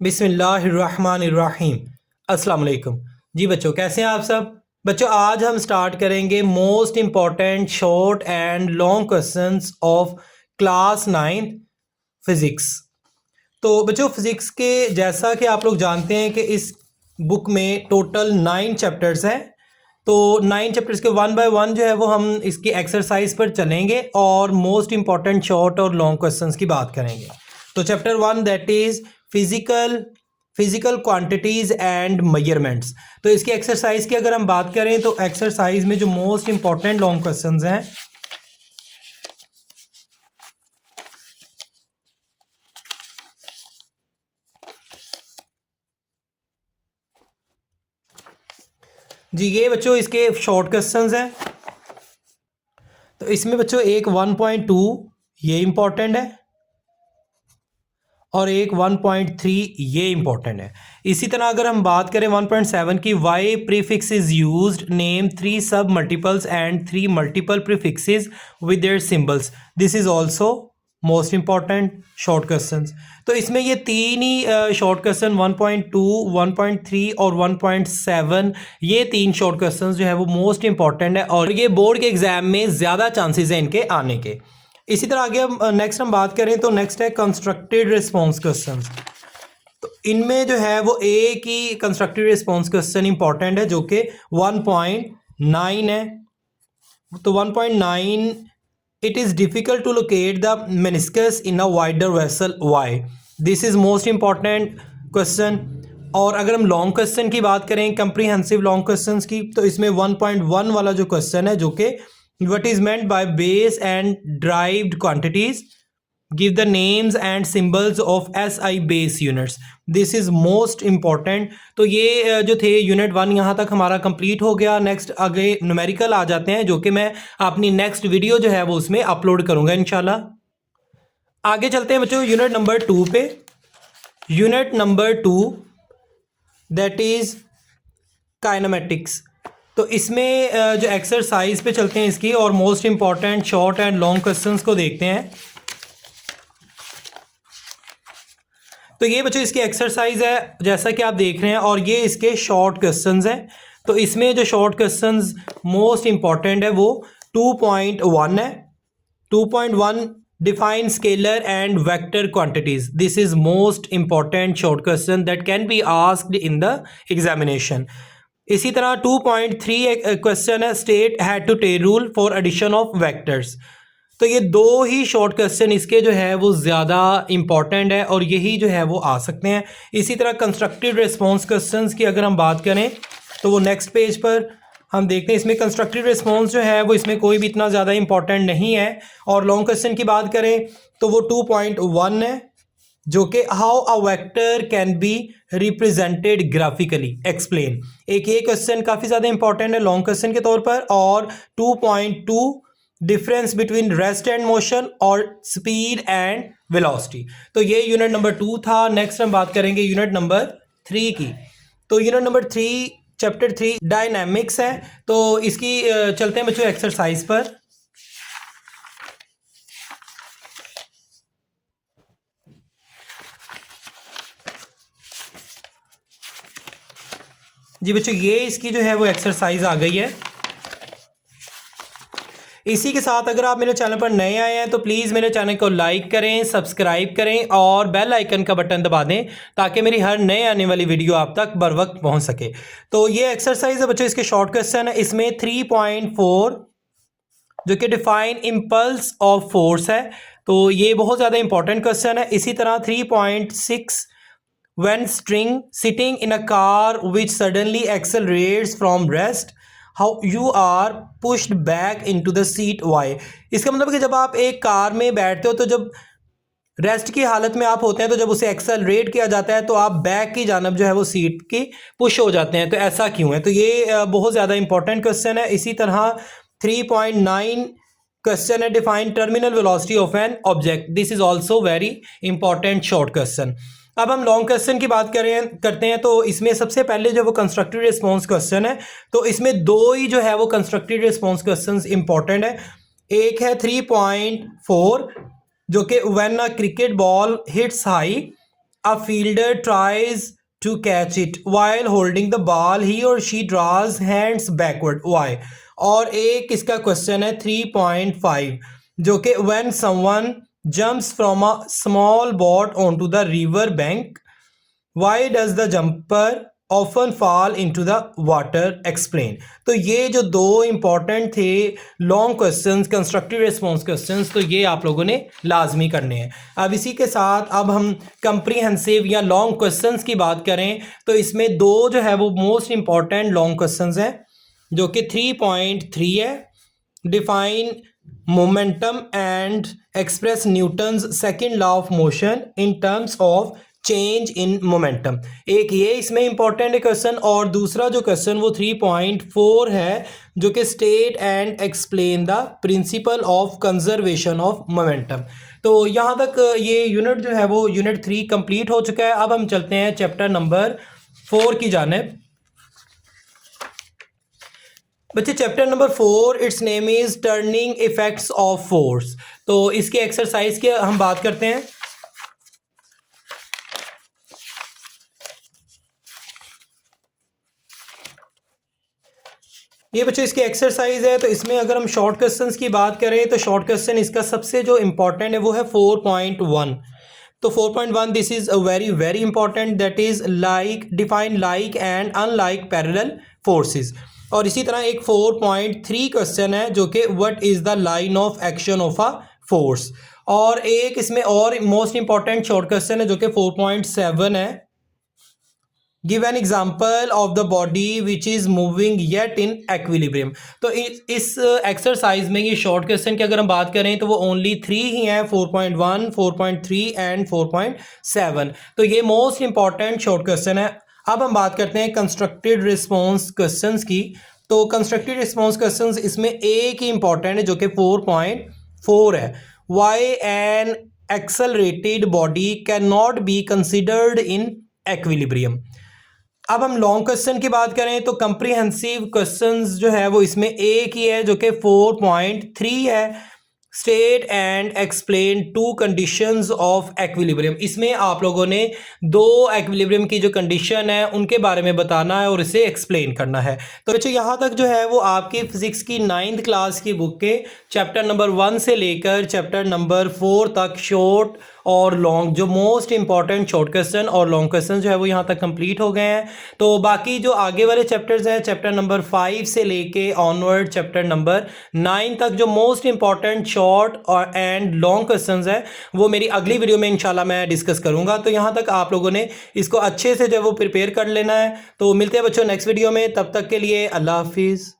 बिस्मिल्लाहिर्रहमानिर्रहीम। अस्सलाम वालेकुम। जी बच्चों, कैसे हैं आप सब? बच्चों, आज हम स्टार्ट करेंगे most important short and long questions of class 9 physics. तो बच्चों, फिज़िक्स के जैसा कि आप लोग जानते हैं कि इस बुक में टोटल 9 चैप्टर्स हैं। तो 9 चैप्टर्स के वन बाय वन जो है वो हम इसकी एक्सरसाइज पर चलेंगे और मोस्ट इम्पॉर्टेंट शॉर्ट और लॉन्ग क्वेश्चंस की बात करेंगे। तो chapter 1 that is physical quantities and measurements. तो इसकी एक्सरसाइज की अगर हम बात करें तो एक्सरसाइज में जो मोस्ट इम्पॉर्टेंट लॉन्ग क्वेश्चंस हैं जी, ये बच्चों इसके शॉर्ट क्वेश्चंस हैं। तो इसमें बच्चों एक 1.2 ये इम्पॉर्टेंट है और एक 1.3 ये इम्पॉर्टेंट है। इसी तरह अगर हम बात करें 1.7 की, why prefix is used, name 3 sub multiples and 3 multiple prefixes with their symbols. This is also most important short questions. तो इसमें ये तीन ही शॉर्ट क्वेश्चन 1.2, 1.3 और 1.7, ये तीन शॉर्ट क्वेश्चंस जो है वो मोस्ट इम्पॉर्टेंट है और ये बोर्ड के एग्जाम में ज़्यादा चांसेस हैं इनके आने के। इसी तरह आगे हम नेक्स्ट हम बात करें तो नेक्स्ट है कंस्ट्रक्टेड रिस्पॉन्स क्वेश्चन। तो इनमें जो है वो एक ही कंस्ट्रक्टेड रिस्पॉन्स क्वेश्चन इंपॉर्टेंट है जो कि 1.9 है। तो 1.9, it is difficult to locate the meniscus in a wider vessel why. This is most important question. और अगर हम लॉन्ग क्वेश्चन की बात करें, कंप्रीहेंसिव लॉन्ग क्वेश्चंस की, तो इसमें 1.1 वाला जो क्वेश्चन है जो कि what is meant by base and derived quantities, give the names and symbols of SI base units, this is most important। तो ये जो थे यूनिट 1 यहाँ तक हमारा कंप्लीट हो गया। नेक्स्ट आगे न्यूमेरिकल आ जाते हैं जो कि मैं अपनी नेक्स्ट वीडियो जो है वो उसमें अपलोड करूँगा इंशाल्लाह। आगे चलते हैं बच्चों यूनिट नंबर 2 पे। Unit number 2 that is kinematics. तो इसमें जो एक्सरसाइज पे चलते हैं इसकी और most important short and long questions को देखते हैं। तो ये बच्चों इसकी एक्सरसाइज है जैसा कि आप देख रहे हैं और ये इसके शॉर्ट क्वेश्चंस हैं। तो इसमें जो शॉर्ट क्वेश्चंस मोस्ट इम्पॉर्टेंट है वो 2.1 है। 2.1 define scalar and vector quantities. This is most important short question that can be asked in the examination. इसी तरह 2.3 क्वेश्चन है, state head to tail rule for addition of vectors. तो ये दो ही short question इसके जो है वो ज़्यादा इंपॉर्टेंट है और यही जो है वो आ सकते हैं। इसी तरह कंस्ट्रक्टेड रिस्पॉन्स क्वेश्चंस की अगर हम बात करें तो वो नेक्स्ट पेज पर हम देखते हैं। इसमें कंस्ट्रक्टेड रिस्पॉन्स जो है वो इसमें कोई भी इतना ज़्यादा इंपॉर्टेंट नहीं है। और लॉन्ग क्वेश्चन की बात करें तो वो 2.1 है जो कि how a vector can be represented graphically explain. एक ये क्वेश्चन काफ़ी ज़्यादा इंपॉर्टेंट है लॉन्ग क्वेश्चन के तौर पर। और 2.2 difference between rest and motion और स्पीड एंड वेलोसिटी। तो ये यूनिट नंबर 2 था। नेक्स्ट हम बात करेंगे यूनिट नंबर 3 की। तो यूनिट नंबर 3 चैप्टर 3 डायनामिक्स है। तो इसकी चलते हैं बच्चों एक्सरसाइज पर। जी बच्चों, ये इसकी जो है वो एक्सरसाइज आ गई है। इसी के साथ अगर आप मेरे चैनल पर नए आए हैं तो प्लीज़ मेरे चैनल को लाइक करें, सब्सक्राइब करें और बेल आइकन का बटन दबा दें ताकि मेरी हर नए आने वाली वीडियो आप तक बर वक्त पहुंच सके। तो ये एक्सरसाइज है बच्चों, इसके शॉर्ट क्वेश्चन है। इसमें 3.4 जो कि डिफाइन इम्पल्स ऑफ फोर्स है। तो ये बहुत ज़्यादा इंपॉर्टेंट क्वेश्चन है। इसी तरह 3.6 when string sitting in a car which suddenly accelerates from rest, how you are pushed back into the seat, why। इसका मतलब कि जब आप एक कार में बैठते हो तो जब रेस्ट की हालत में आप होते हैं तो जब उसे एक्सेलरेट किया जाता है तो आप बैक की जानब जो है वो सीट की पुश हो जाते हैं। तो ऐसा क्यों है? तो ये बहुत ज़्यादा इंपॉर्टेंट क्वेश्चन है। इसी तरह 3.9 क्वेश्चन है, define terminal velocity of an object. This is also very important short question. अब हम लॉन्ग क्वेश्चन की बात करते हैं। तो इसमें सबसे पहले जो वो कंस्ट्रक्टेड रिस्पॉन्स क्वेश्चन है। तो इसमें दो ही जो है वो कंस्ट्रक्टेड रिस्पॉन्स क्वेश्चंस इंपॉर्टेंट है। एक है 3.4 जो कि when a cricket ball hits high A fielder tries to catch it while holding the ball. He or she draws hands backward. Why? और एक इसका क्वेश्चन है 3.5 जो कि when someone jumps from a small boat onto the river bank, why does the jumper often fall into the water? Explain. तो ये जो दो इंपॉर्टेंट थे long questions, constructive response questions, तो ये आप लोगों ने लाजमी करने हैं। अब इसी के साथ अब हम कंप्रीहेंसिव या लॉन्ग क्वेश्चंस की बात करें तो इसमें दो जो है वो मोस्ट इंपॉर्टेंट लॉन्ग क्वेश्चंस हैं जो कि 3.3 है। Define momentum and express Newton's second law of motion in terms of change in momentum. एक ये इसमें इंपॉर्टेंट है क्वेश्चन, और दूसरा जो क्वेश्चन वो 3.4 है जो कि state and explain the principle of conservation of momentum. तो यहाँ तक ये यूनिट जो है वो यूनिट 3 कंप्लीट हो चुका है। अब हम चलते हैं चैप्टर नंबर 4 की जानिब। बच्चे chapter number 4 it's name is turning effects of force. तो इसके एक्सरसाइज की हम बात करते हैं। ये बच्चों इसकी एक्सरसाइज है। तो इसमें अगर हम शॉर्ट क्वेश्चंस की बात करें तो शॉर्ट क्वेश्चन इसका सबसे जो इंपॉर्टेंट है वो है 4.1। तो 4.1 this is a very very important, that is like define like and unlike parallel forces. और इसी तरह एक 4.3 क्वेश्चन है जो कि what is the line of action of a force. और एक इसमें और मोस्ट इंपॉर्टेंट शॉर्ट क्वेश्चन है जो कि 4.7 है। Give an example of the body which is moving yet in equilibrium. तो इस एक्सरसाइज में ये शॉर्ट क्वेश्चन की अगर हम बात करें तो वो ओनली 3 ही हैं, 4.1, 4.3 एंड 4.7। तो ये मोस्ट इंपॉर्टेंट शॉर्ट क्वेश्चन है। अब हम बात करते हैं कंस्ट्रक्टेड रिस्पॉन्स क्वेश्चंस की। तो कंस्ट्रक्टेड रिस्पॉन्स क्वेश्चंस इसमें एक ही इंपॉर्टेंट है जो कि 4.4 है। Why an accelerated body can not be considered in equilibrium. अब हम लॉन्ग क्वेश्चन की बात करें तो कंप्रीहेंसिव क्वेश्चंस जो है वो इसमें एक ही है जो कि 4.3 है। State and explain to conditions of equilibrium. इसमें आप लोगों ने दो एक्विलिब्रियम की जो कंडीशन है उनके बारे में बताना है और इसे एक्सप्लेन करना है। तो बच्चों यहाँ तक जो है वो आपकी फिजिक्स की 9th क्लास की बुक के चैप्टर नंबर 1 से लेकर चैप्टर नंबर 4 तक शॉर्ट और लॉन्ग जो मोस्ट इंपॉर्टेंट शॉर्ट क्वेश्चन और लॉन्ग क्वेश्चन जो है वो यहाँ तक कंप्लीट हो गए हैं। तो बाकी जो आगे वाले चैप्टर्स हैं चैप्टर नंबर 5 से लेके ऑनवर्ड चैप्टर नंबर 9 तक जो मोस्ट इंपॉर्टेंट शॉर्ट और एंड लॉन्ग क्वेश्चंस हैं वो मेरी अगली वीडियो में इंशाल्लाह मैं डिस्कस करूँगा। तो यहाँ तक आप लोगों ने इसको अच्छे से जो वो प्रिपेयर कर लेना है। तो मिलते हैं बच्चों नेक्स्ट वीडियो में, तब तक के लिए अल्लाह हाफिज़।